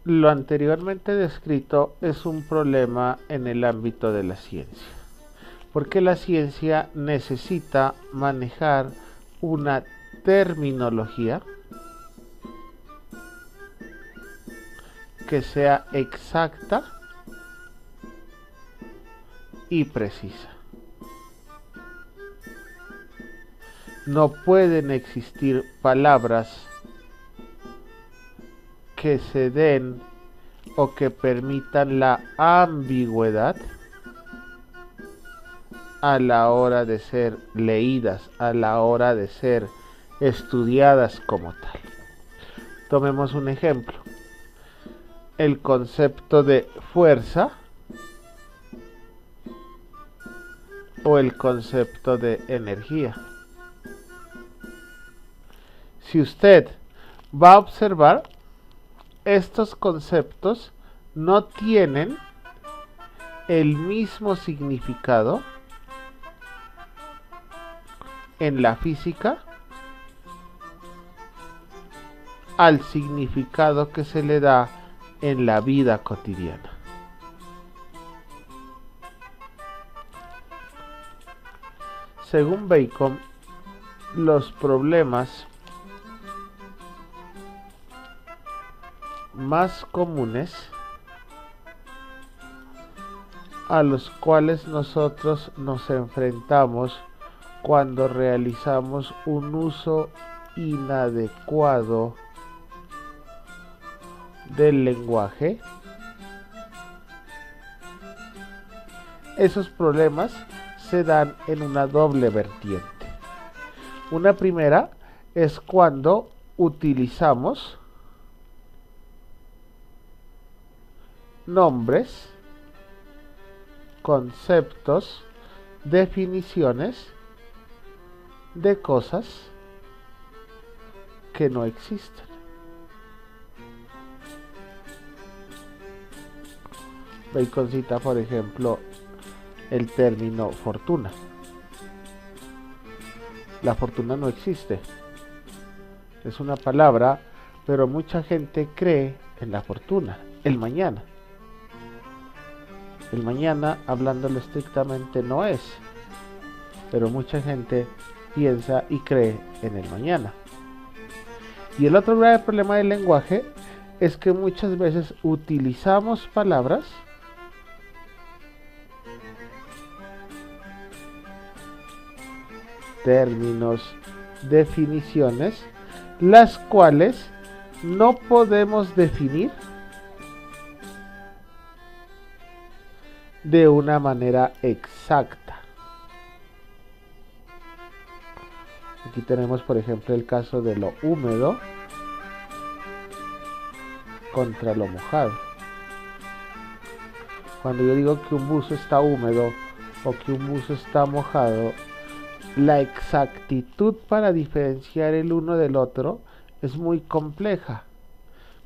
Lo anteriormente descrito es un problema en el ámbito de la ciencia, porque la ciencia necesita manejar una terminología que sea exacta y precisa. No pueden existir palabras que se den o que permitan la ambigüedad a la hora de ser leídas, a la hora de ser estudiadas como tal. Tomemos un ejemplo. El concepto de fuerza o el concepto de energía. Si usted va a observar, estos conceptos no tienen el mismo significado en la física al significado que se le da en la vida cotidiana. Según Bacon, los problemas más comunes a los cuales nosotros nos enfrentamos cuando realizamos un uso inadecuado del lenguaje, esos problemas se dan en una doble vertiente. Una primera es cuando utilizamos nombres, conceptos, definiciones de cosas que no existen. Bacon cita, por ejemplo, el término fortuna. La fortuna no existe. Es una palabra, pero mucha gente cree en la fortuna, el mañana. El mañana, hablándolo estrictamente, no es, pero mucha gente piensa y cree en el mañana. Y el otro grave problema del lenguaje es que muchas veces utilizamos palabras términos, definiciones, las cuales no podemos definir de una manera exacta. Aquí tenemos, por ejemplo, el caso de lo húmedo contra lo mojado. Cuando yo digo que un buzo está húmedo o que un buzo está mojado, la exactitud para diferenciar el uno del otro es muy compleja.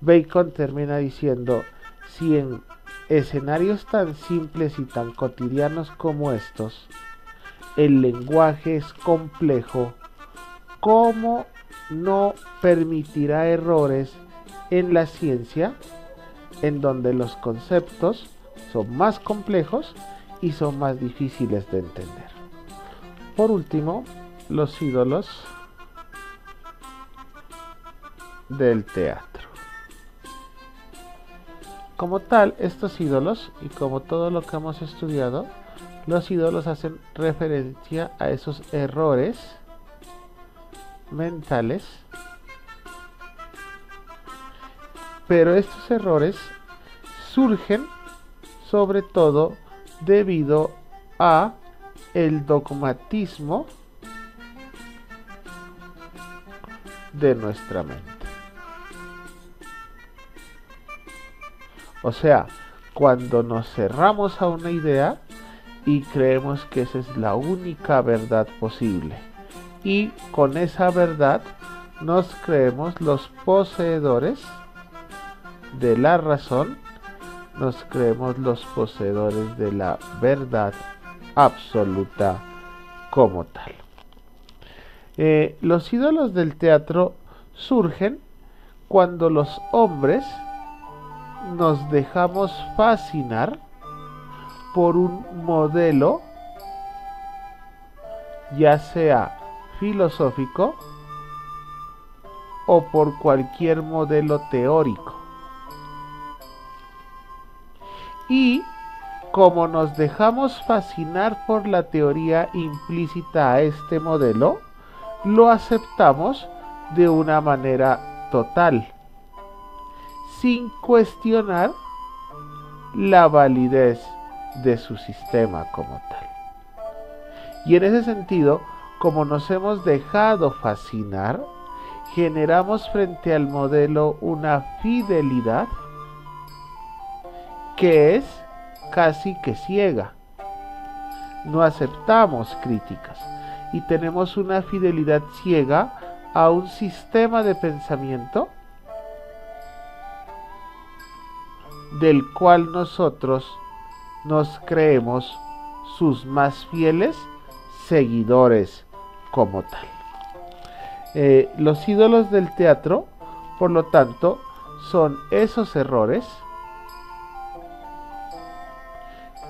Bacon termina diciendo, si en escenarios tan simples y tan cotidianos como estos, el lenguaje es complejo, ¿cómo no permitirá errores en la ciencia, en donde los conceptos son más complejos y son más difíciles de entender? Por último, los ídolos del teatro. Como tal, estos ídolos, y como todo lo que hemos estudiado, los ídolos hacen referencia a esos errores mentales, pero estos errores surgen sobre todo debido a el dogmatismo de nuestra mente. O sea, cuando nos cerramos a una idea y creemos que esa es la única verdad posible, y con esa verdad nos creemos los poseedores de la razón, nos creemos los poseedores de la verdad absoluta como tal. Los ídolos del teatro surgen cuando los hombres nos dejamos fascinar por un modelo, ya sea filosófico o por cualquier modelo teórico. Y como nos dejamos fascinar por la teoría implícita a este modelo, lo aceptamos de una manera total, sin cuestionar la validez de su sistema como tal. Y en ese sentido, como nos hemos dejado fascinar, generamos frente al modelo una fidelidad que es casi que ciega. No aceptamos críticas y tenemos una fidelidad ciega a un sistema de pensamiento del cual nosotros nos creemos sus más fieles seguidores como tal. Los ídolos del teatro, por lo tanto, son esos errores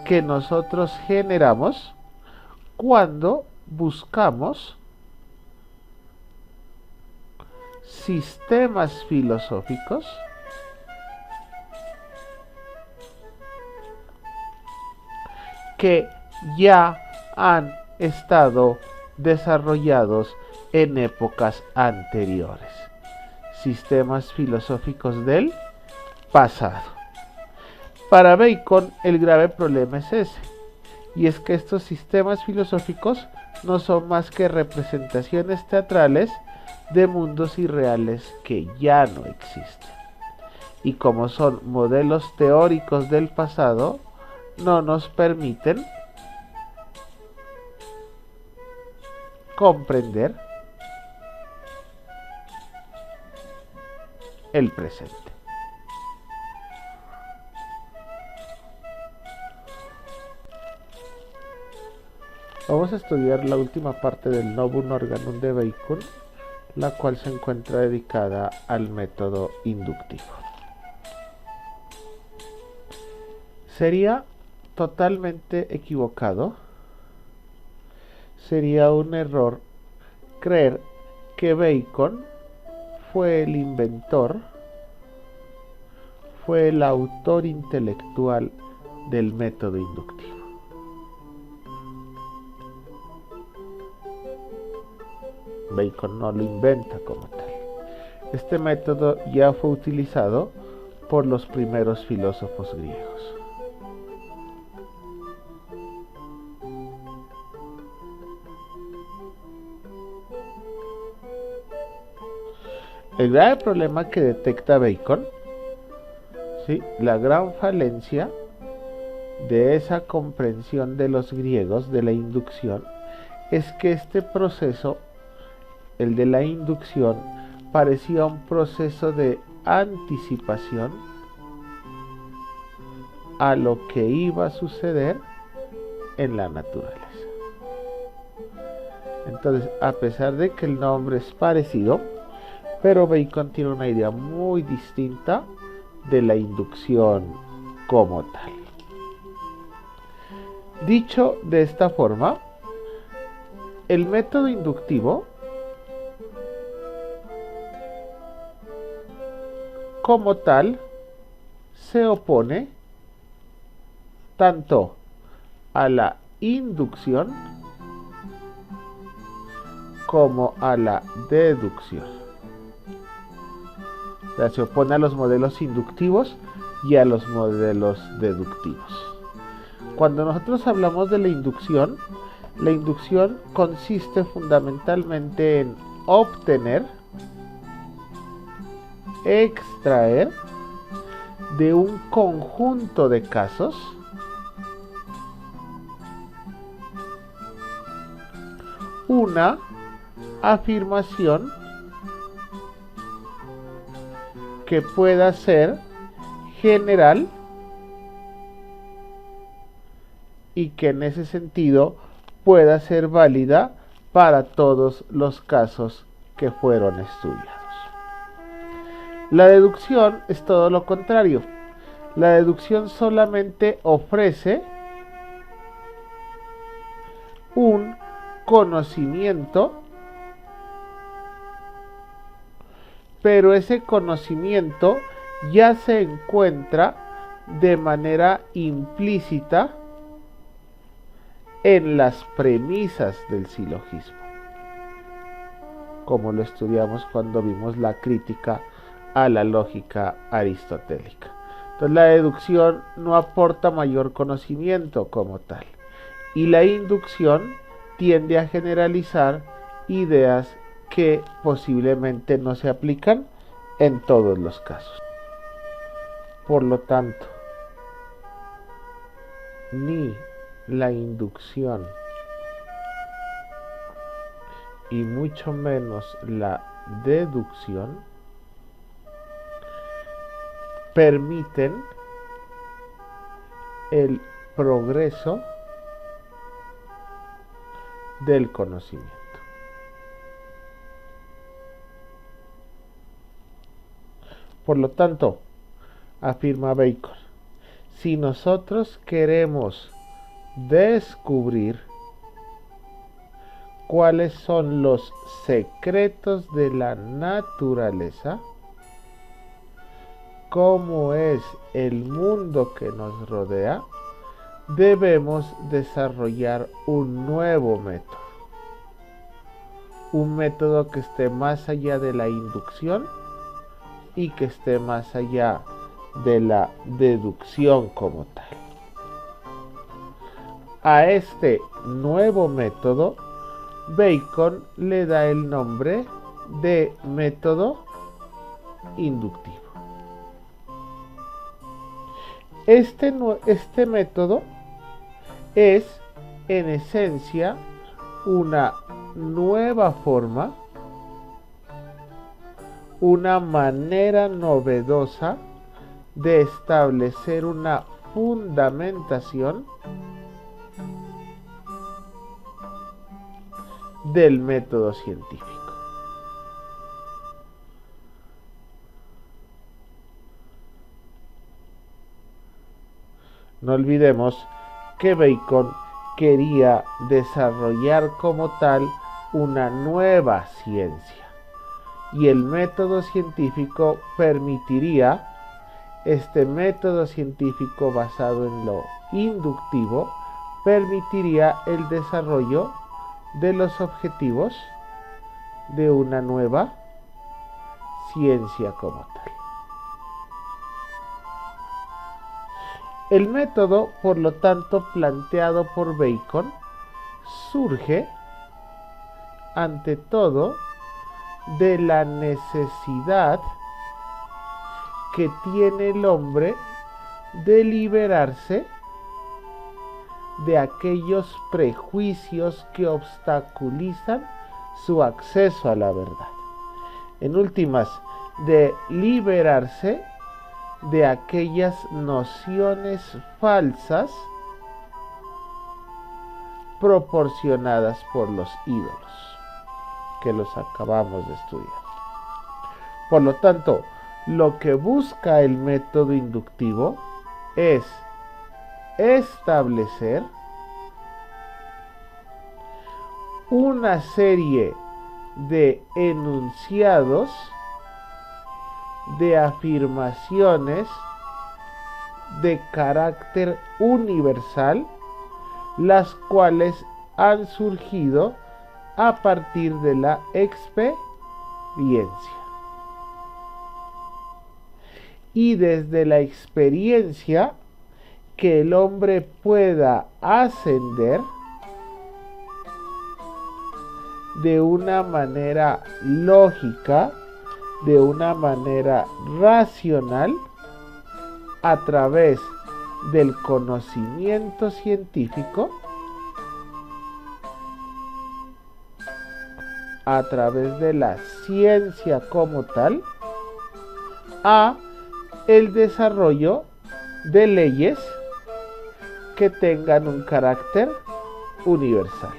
que nosotros generamos cuando buscamos sistemas filosóficos que ya han estado desarrollados en épocas anteriores, sistemas filosóficos del pasado. Para Bacon el grave problema es ese, y es que estos sistemas filosóficos no son más que representaciones teatrales de mundos irreales que ya no existen. Y como son modelos teóricos del pasado, no nos permiten comprender el presente. Vamos a estudiar la última parte del Novum Organum de Bacon, la cual se encuentra dedicada al método inductivo. Sería totalmente equivocado, sería un error creer que Bacon fue el inventor, fue el autor intelectual del método inductivo. Bacon no lo inventa como tal. Este método ya fue utilizado por los primeros filósofos griegos. El grave problema que detecta Bacon, ¿sí?, la gran falencia de esa comprensión de los griegos de la inducción, es que este proceso, el de la inducción, parecía un proceso de anticipación a lo que iba a suceder en la naturaleza. Entonces, a pesar de que el nombre es parecido, pero Bacon tiene una idea muy distinta de la inducción como tal. Dicho de esta forma, el método inductivo como tal se opone tanto a la inducción como a la deducción. O sea, se opone a los modelos inductivos y a los modelos deductivos. Cuando nosotros hablamos de la inducción consiste fundamentalmente en obtener, extraer de un conjunto de casos una afirmación que pueda ser general y que en ese sentido pueda ser válida para todos los casos que fueron estudiados. La deducción es todo lo contrario. La deducción solamente ofrece un conocimiento, pero ese conocimiento ya se encuentra de manera implícita en las premisas del silogismo, como lo estudiamos cuando vimos la crítica a la lógica aristotélica. Entonces la deducción no aporta mayor conocimiento como tal, y la inducción tiende a generalizar ideas que posiblemente no se aplican en todos los casos. Por lo tanto, ni la inducción y mucho menos la deducción permiten el progreso del conocimiento. Por lo tanto, afirma Bacon, si nosotros queremos descubrir cuáles son los secretos de la naturaleza, cómo es el mundo que nos rodea, debemos desarrollar un nuevo método. Un método que esté más allá de la inducción y que esté más allá de la deducción como tal. A este nuevo método, Bacon le da el nombre de método inductivo. Este método es, en esencia, una nueva forma, una manera novedosa de establecer una fundamentación del método científico. No olvidemos que Bacon quería desarrollar como tal una nueva ciencia, y el método científico permitiría, este método científico basado en lo inductivo, permitiría el desarrollo de los objetivos de una nueva ciencia como tal. El método, por lo tanto, planteado por Bacon, surge, ante todo, de la necesidad que tiene el hombre de liberarse de aquellos prejuicios que obstaculizan su acceso a la verdad. En últimas, de liberarse de aquellas nociones falsas proporcionadas por los ídolos, que los acabamos de estudiar. Por lo tanto, lo que busca el método inductivo es establecer una serie de enunciados, de afirmaciones de carácter universal, las cuales han surgido a partir de la experiencia. Y desde la experiencia, que el hombre pueda ascender de una manera lógica, de una manera racional, a través del conocimiento científico, a través de la ciencia como tal, a el desarrollo de leyes que tengan un carácter universal,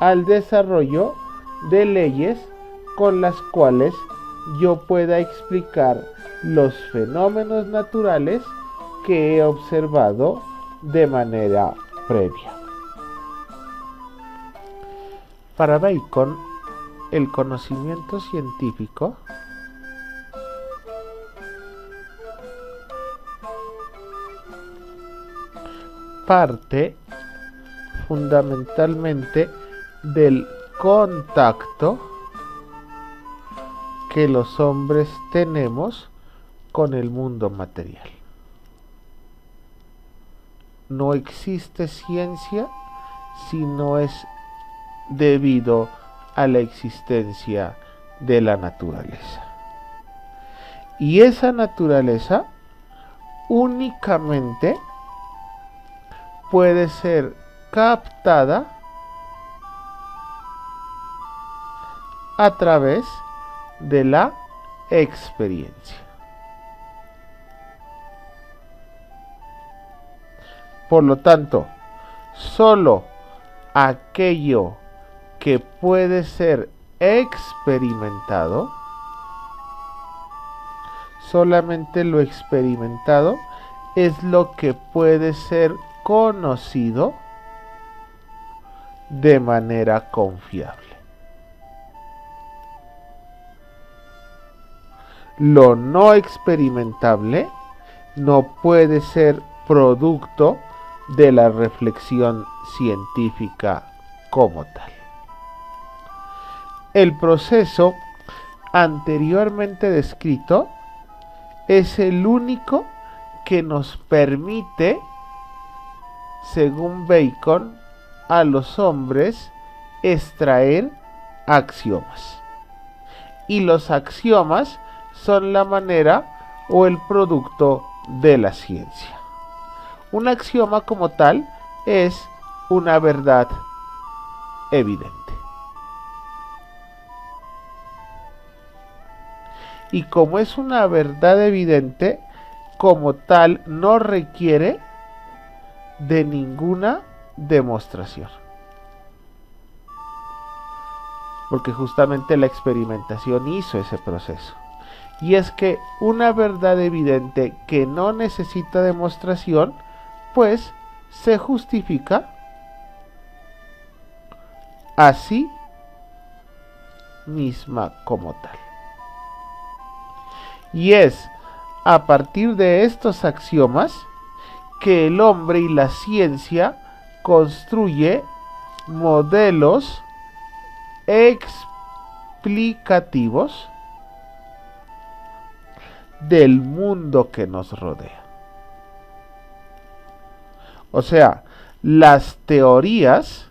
al desarrollo de leyes con las cuales yo pueda explicar los fenómenos naturales que he observado de manera previa. Para Bacon, el conocimiento científico parte fundamentalmente del contacto que los hombres tenemos con el mundo material. No existe ciencia si no es debido a la existencia de la naturaleza. Y esa naturaleza únicamente puede ser captada a través de la experiencia. Por lo tanto, solo aquello que puede ser experimentado, solamente lo experimentado es lo que puede ser conocido de manera confiable. Lo no experimentable no puede ser producto de la reflexión científica como tal. El proceso anteriormente descrito es el único que nos permite, según Bacon, a los hombres extraer axiomas. Y los axiomas son la manera o el producto de la ciencia. Un axioma como tal es una verdad evidente. Y como es una verdad evidente, como tal no requiere de ninguna demostración. Porque justamente la experimentación hizo ese proceso. Y es que una verdad evidente que no necesita demostración, pues se justifica a sí misma como tal. Y es a partir de estos axiomas que el hombre y la ciencia construye modelos explicativos del mundo que nos rodea. O sea, las teorías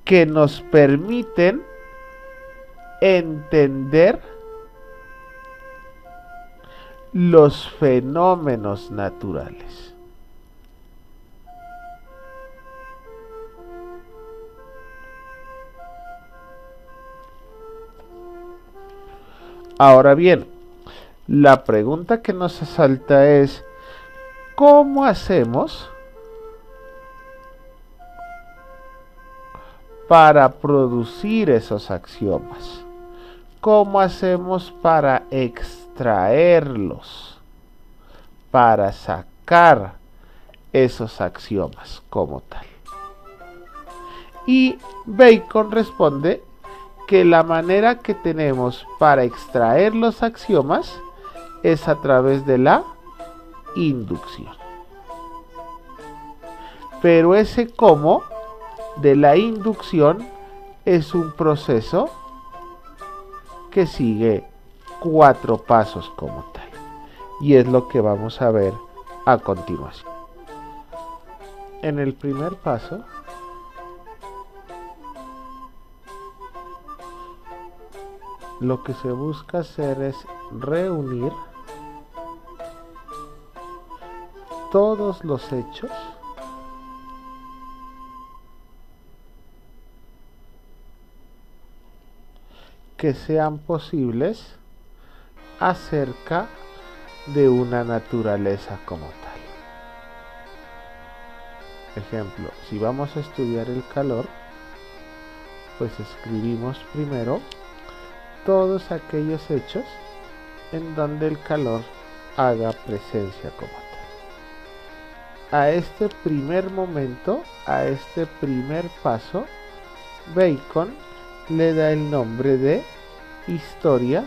que nos permiten entender los fenómenos naturales. Ahora bien, la pregunta que nos asalta es, ¿cómo hacemos para producir esos axiomas? ¿Cómo hacemos para extraerlos? Para sacar esos axiomas como tal. Y Bacon responde que la manera que tenemos para extraer los axiomas es a través de la inducción. Pero ese cómo de la inducción es un proceso que sigue 4 pasos como tal. Y es lo que vamos a ver a continuación. En el primer paso, lo que se busca hacer es reunir todos los hechos que sean posibles acerca de una naturaleza como tal. Ejemplo, si vamos a estudiar el calor, pues escribimos primero todos aquellos hechos en donde el calor haga presencia como tal. A este primer momento, a este primer paso, Bacon le da el nombre de historia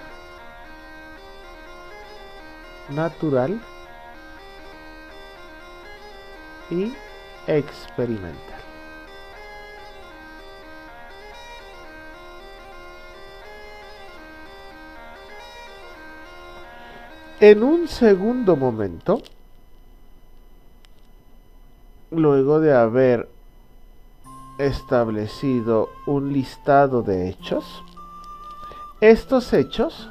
natural y experimental. En un segundo momento, luego de haber establecido un listado de hechos, estos hechos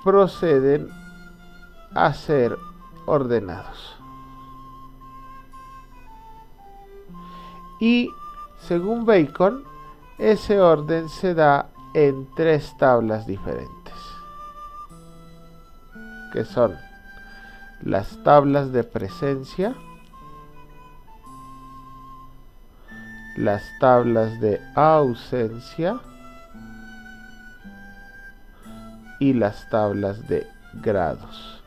proceden a ser ordenados. Y según Bacon, ese orden se da en 3 tablas diferentes, que son las tablas de presencia, las tablas de ausencia y las tablas de grados.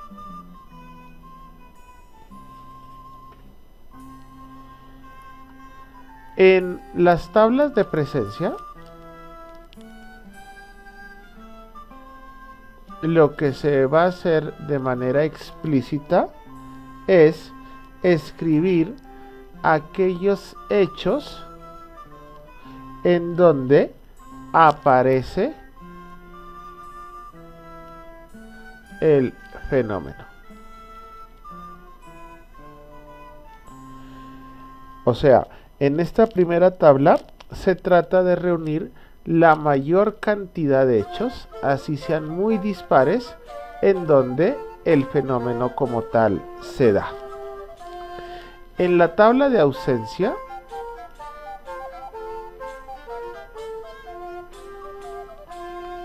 En las tablas de presencia, lo que se va a hacer de manera explícita es escribir aquellos hechos en donde aparece el fenómeno. O sea, en esta primera tabla se trata de reunir la mayor cantidad de hechos, así sean muy dispares, en donde el fenómeno como tal se da. En la tabla de ausencia,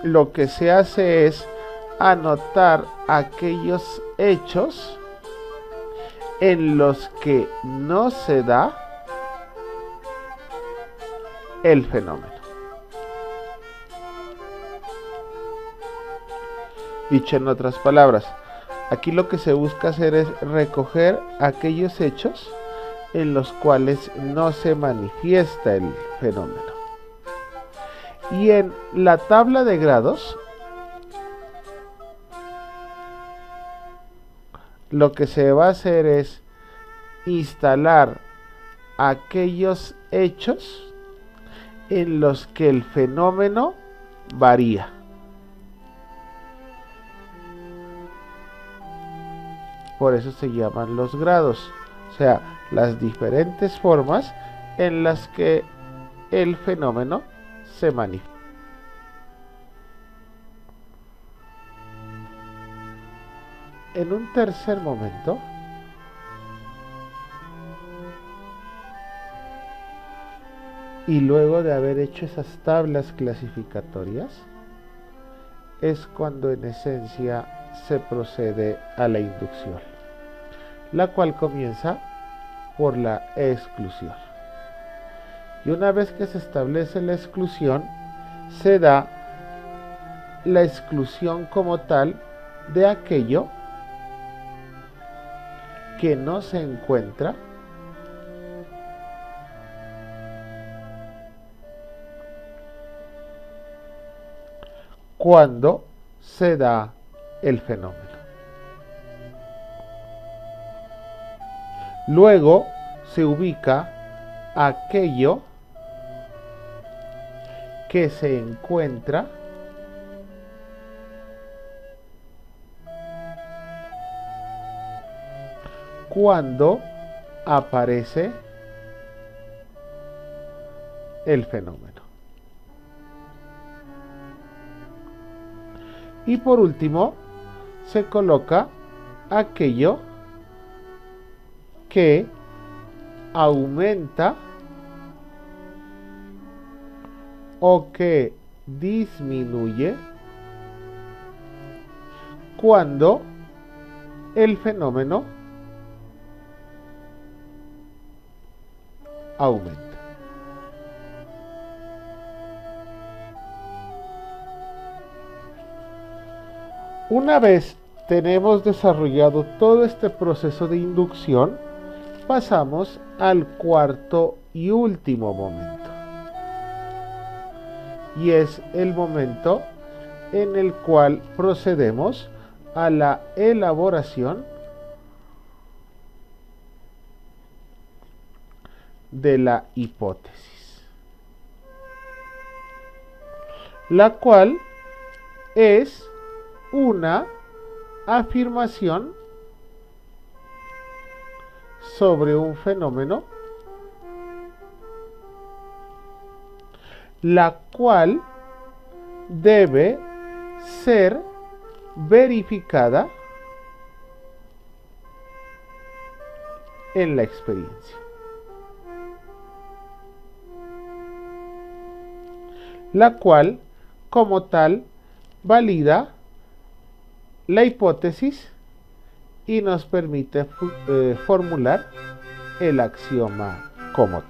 lo que se hace es anotar aquellos hechos en los que no se da el fenómeno. Dicho en otras palabras, aquí lo que se busca hacer es recoger aquellos hechos en los cuales no se manifiesta el fenómeno. Y en la tabla de grados, lo que se va a hacer es instalar aquellos hechos en los que el fenómeno varía. Por eso se llaman los grados, o sea, las diferentes formas en las que el fenómeno se manifiesta. En un tercer momento, y luego de haber hecho esas tablas clasificatorias, es cuando en esencia se procede a la inducción, la cual comienza por la exclusión. Y una vez que se establece la exclusión, se da la exclusión como tal de aquello que no se encuentra cuando se da el fenómeno. Luego se ubica aquello que se encuentra cuando aparece el fenómeno. Y por último, se coloca aquello que aumenta o que disminuye cuando el fenómeno aumenta. Una vez tenemos desarrollado todo este proceso de inducción, pasamos al cuarto y último momento. Y es el momento en el cual procedemos a la elaboración de la hipótesis, la cual es una afirmación sobre un fenómeno, la cual debe ser verificada en la experiencia. La cual, como tal, valida la hipótesis y nos permite formular el axioma como tal.